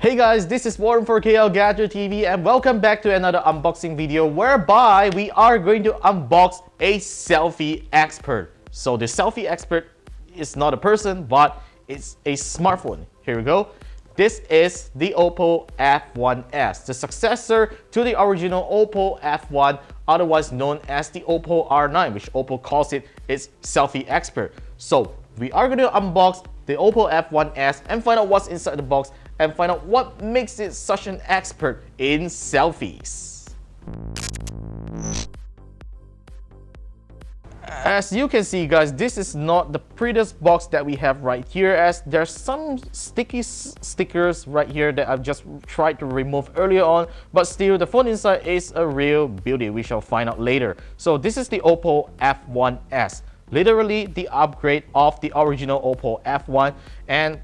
Hey guys, this is Warren for KLGadgetTV and welcome back to another unboxing video whereby we are going to unbox a Selfie Expert. So the Selfie Expert is not a person, but it's a smartphone. Here we go. This is the OPPO F1s, the successor to the original OPPO F1, otherwise known as the OPPO R9, which OPPO calls it its Selfie Expert. So we are going to unbox the OPPO F1s and find out what's inside the box and find out what makes it such an expert in selfies. As you can see guys, this is not the prettiest box that we have right here, as there's some sticky stickers right here that I've just tried to remove earlier on, but still the phone inside is a real beauty. We shall find out later. So this is the OPPO F1s, literally the upgrade of the original OPPO F1 and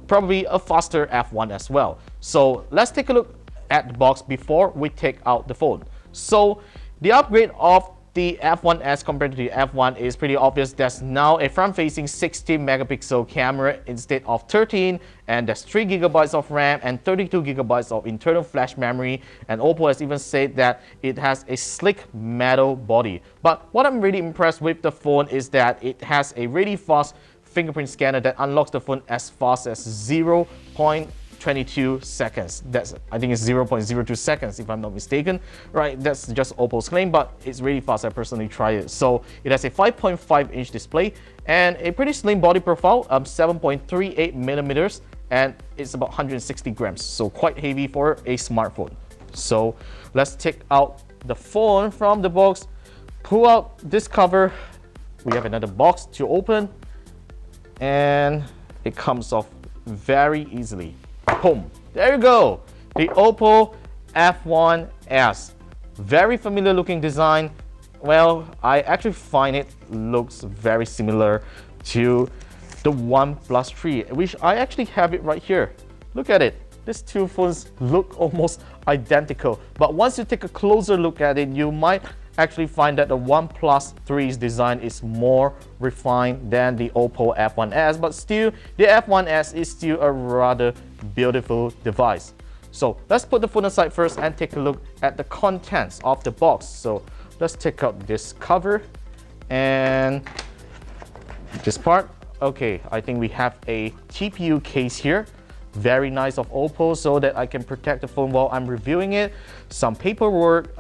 probably a faster F1 as well. So let's take a look at the box before we take out the phone. So the upgrade of the F1s compared to the F1 is pretty obvious. There's now a front-facing 60 megapixel camera instead of 13, and there's 3 GB of RAM and 32 GB of internal flash memory, and OPPO has even said that it has a sleek metal body. But what I'm really impressed with the phone is that it has a really fast fingerprint scanner that unlocks the phone as fast as 0.22 seconds. I think it's 0.02 seconds if I'm not mistaken. Right, that's just OPPO's claim, but it's really fast. I personally tried it. So it has a 5.5-inch display and a pretty slim body profile, 7.38 millimeters, and it's about 160 grams. So quite heavy for a smartphone. So let's take out the phone from the box, pull out this cover. We have another box to open, and it comes off very easily. Boom! There you go! The OPPO F1s. Very familiar looking design. Well, I actually find it looks very similar to the OnePlus 3, which I actually have it right here. Look at it. These two phones look almost identical. But once you take a closer look at it, you might actually find that the OnePlus 3's design is more refined than the OPPO F1s, but still, the F1s is still a rather beautiful device. So let's put the phone aside first and take a look at the contents of the box. So let's take out this cover and this part. Okay, I think we have a TPU case here. Very nice of OPPO, so that I can protect the phone while I'm reviewing it. Some paperwork,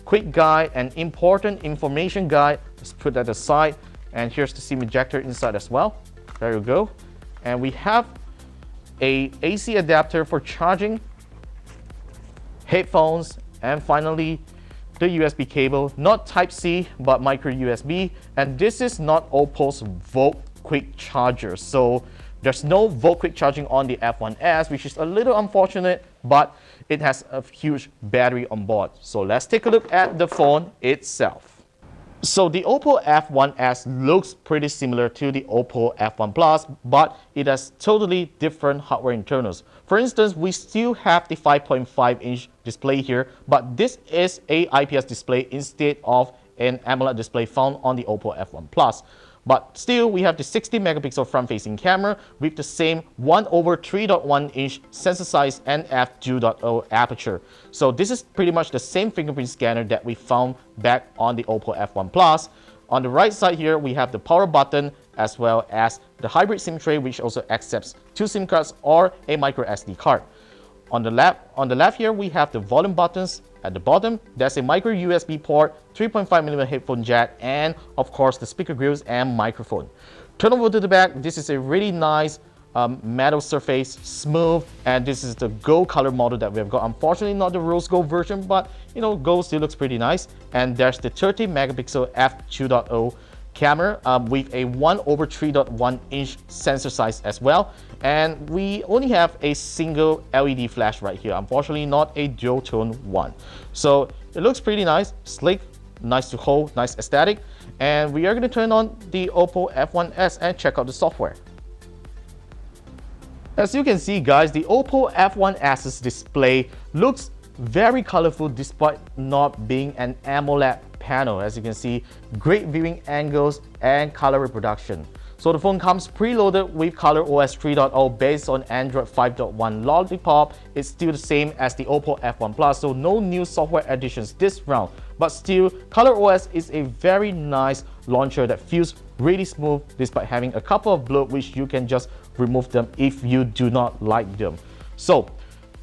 quick guide, and important information guide. Let's put that aside. And here's the SIM ejector inside as well. There you go. And we have a AC adapter for charging, headphones, and finally the USB cable. Not Type-C, but micro USB. And this is not OPPO's Volt Quick Charger. So there's no Volt Quick Charging on the F1s, which is a little unfortunate, but it has a huge battery on board. So let's take a look at the phone itself. So the OPPO F1s looks pretty similar to the OPPO F1 Plus, but it has totally different hardware internals. For instance, we still have the 5.5-inch display here, but this is a IPS display instead of an AMOLED display found on the OPPO F1 Plus. But still, we have the 60 megapixel front-facing camera with the same 1/3.1-inch sensor size and f2.0 aperture. So this is pretty much the same fingerprint scanner that we found back on the OPPO F1 Plus. On the right side here, we have the power button as well as the hybrid SIM tray, which also accepts 2 SIM cards or a micro SD card. On the left here, we have the volume buttons. At the bottom, there's a micro USB port, 3.5mm headphone jack, and of course the speaker grills and microphone. Turn over to the back. This is a really nice metal surface, smooth, and this is the gold color model that we have got. Unfortunately, not the rose gold version, but you know, gold still looks pretty nice. And there's the 30 megapixel f2.0 camera with a 1/3.1-inch sensor size as well. And we only have a single LED flash right here, unfortunately not a dual tone one. So it looks pretty nice, sleek, nice to hold, nice aesthetic. And we are going to turn on the OPPO F1s and check out the software. As you can see guys, the OPPO F1s's display looks very colorful despite not being an AMOLED panel. As you can see, great viewing angles and color reproduction. So the phone comes preloaded with ColorOS 3.0 based on Android 5.1 Lollipop. It's still the same as the OPPO F1 Plus, so no new software additions this round. But still, ColorOS is a very nice launcher that feels really smooth despite having a couple of blur which you can just remove them if you do not like them. So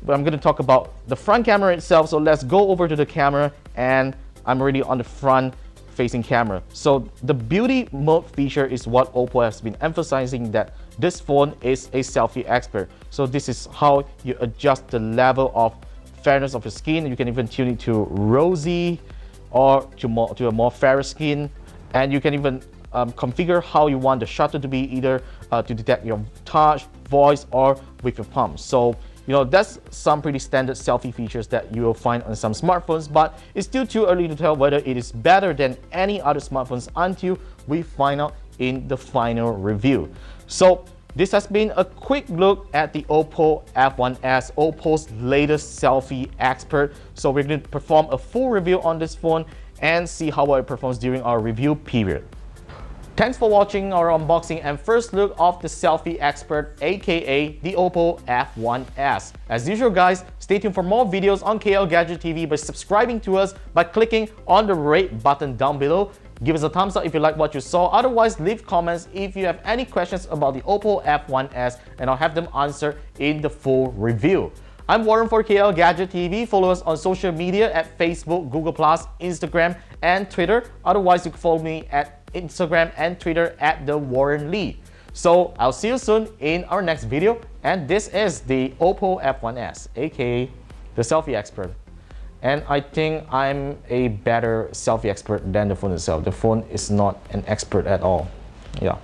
I'm going to talk about the front camera itself. So let's go over to the camera, and I'm already on the front facing camera. So the beauty mode feature is what OPPO has been emphasizing, that this phone is a selfie expert. So this is how you adjust the level of fairness of your skin. You can even tune it to rosy or to a more fairer skin, and you can even configure how you want the shutter to be, either to detect your touch, voice, or with your palm. So that's some pretty standard selfie features that you will find on some smartphones, but it's still too early to tell whether it is better than any other smartphones until we find out in the final review. So this has been a quick look at the OPPO F1s, OPPO's latest selfie expert. So we're going to perform a full review on this phone and see how well it performs during our review period. Thanks for watching our unboxing and first look of the Selfie Expert, aka the OPPO F1s. As usual guys, stay tuned for more videos on KLGadgetTV by subscribing to us by clicking on the red button down below. Give us a thumbs up if you like what you saw. Otherwise, leave comments if you have any questions about the OPPO F1s, and I'll have them answered in the full review. I'm Warren for KLGadgetTV. Follow us on social media at Facebook, Google+, Instagram, and Twitter. Otherwise, you can follow me at Instagram and Twitter at the Warren Lee. So I'll see you soon in our next video, and this is the OPPO F1s, aka the Selfie Expert. And I think I'm a better selfie expert than the phone itself. The phone is not an expert at all. Yeah.